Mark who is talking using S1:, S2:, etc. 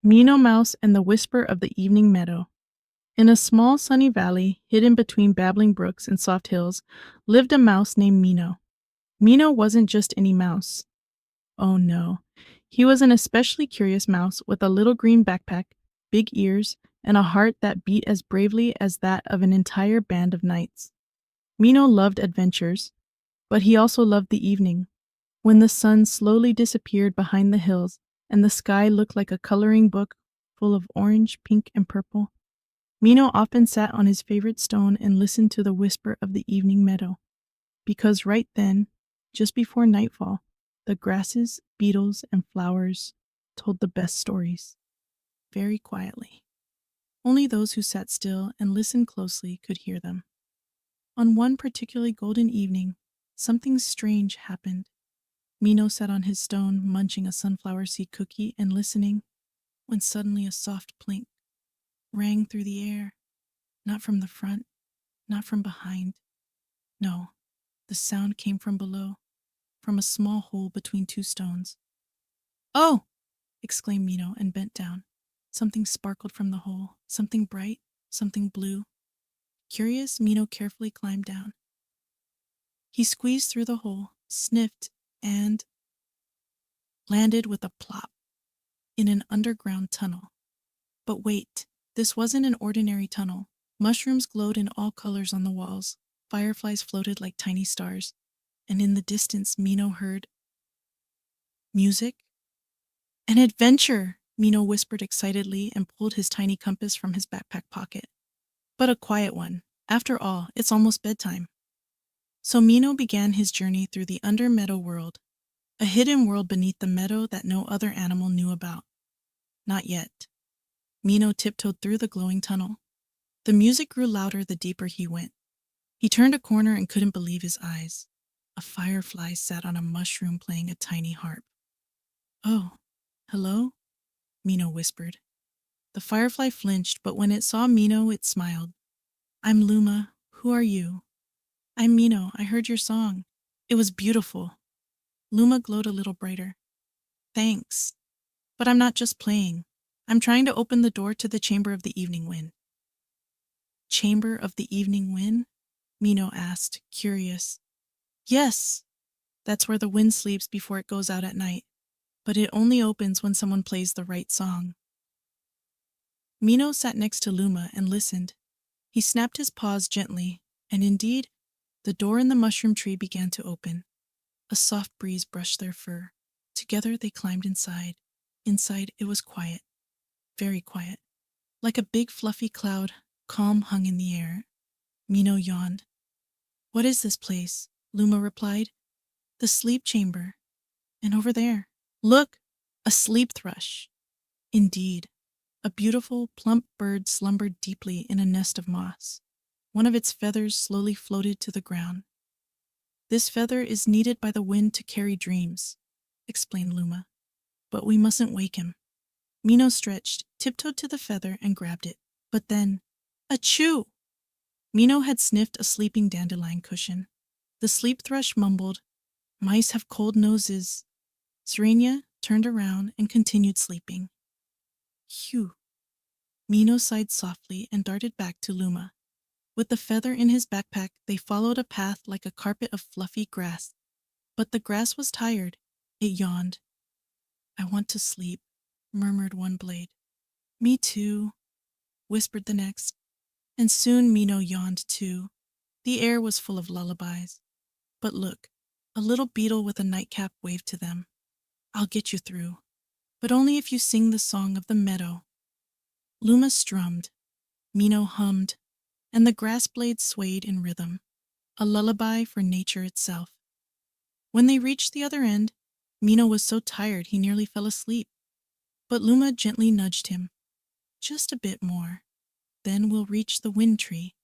S1: Mino Mouse and the Whisper of the Evening Meadow. In a small sunny valley, hidden between babbling brooks and soft hills, lived a mouse named Mino. Mino wasn't just any mouse. Oh no. He was an especially curious mouse with a little green backpack, big ears, and a heart that beat as bravely as that of an entire band of knights. Mino loved adventures, but he also loved the evening, when the sun slowly disappeared behind the hills and the sky looked like a coloring book full of orange, pink, and purple. Mino often sat on his favorite stone and listened to the whisper of the evening meadow, because right then, just before nightfall, the grasses, beetles, and flowers told the best stories, very quietly. Only those who sat still and listened closely could hear them. On one particularly golden evening, something strange happened. Mino sat on his stone, munching a sunflower seed cookie and listening, when suddenly a soft plink rang through the air. Not from the front, not from behind. No, the sound came from below, from a small hole between two stones. "Oh!" exclaimed Mino and bent down. Something sparkled from the hole, something bright, something blue. Curious, Mino carefully climbed down. He squeezed through the hole, sniffed, and landed with a plop in an underground tunnel. But wait, this wasn't an ordinary tunnel. Mushrooms glowed in all colors on the walls, fireflies floated like tiny stars, and in the distance Mino heard music. "An adventure!" Mino whispered excitedly and pulled his tiny compass from his backpack pocket. "But a quiet one. After all, it's almost bedtime." So Mino began his journey through the under-meadow world, a hidden world beneath the meadow that no other animal knew about. Not yet. Mino tiptoed through the glowing tunnel. The music grew louder the deeper he went. He turned a corner and couldn't believe his eyes. A firefly sat on a mushroom playing a tiny harp. "Oh, hello?" Mino whispered. The firefly flinched, but when it saw Mino, it smiled. "I'm Luma. Who are you?" "I'm Mino. I heard your song. It was beautiful." Luma glowed a little brighter. "Thanks. But I'm not just playing. I'm trying to open the door to the Chamber of the Evening Wind." "Chamber of the Evening Wind?" Mino asked, curious. "Yes. That's where the wind sleeps before it goes out at night. But it only opens when someone plays the right song." Mino sat next to Luma and listened. He snapped his paws gently, and indeed, the door in the mushroom tree began to open. A soft breeze brushed their fur. Together they climbed inside. Inside it was quiet, very quiet. Like a big fluffy cloud, calm hung in the air. Mino yawned. "What is this place?" Luma replied. "The sleep chamber. And over there, look, a sleep thrush." Indeed, a beautiful, plump bird slumbered deeply in a nest of moss. One of its feathers slowly floated to the ground. "This feather is needed by the wind to carry dreams," explained Luma. "But we mustn't wake him." Mino stretched, tiptoed to the feather, and grabbed it. But then, achoo! Mino had sniffed a sleeping dandelion cushion. The sleep thrush mumbled, "Mice have cold noses." Serenia turned around and continued sleeping. Phew! Mino sighed softly and darted back to Luma. With the feather in his backpack, they followed a path like a carpet of fluffy grass. But the grass was tired. It yawned. "I want to sleep," murmured one blade. "Me too," whispered the next. And soon Mino yawned too. The air was full of lullabies. But look, a little beetle with a nightcap waved to them. "I'll get you through, but only if you sing the song of the meadow." Luma strummed, Mino hummed, and the grass blades swayed in rhythm, a lullaby for nature itself. When they reached the other end, Mino was so tired he nearly fell asleep. But Luma gently nudged him. "Just a bit more. Then we'll reach the wind tree."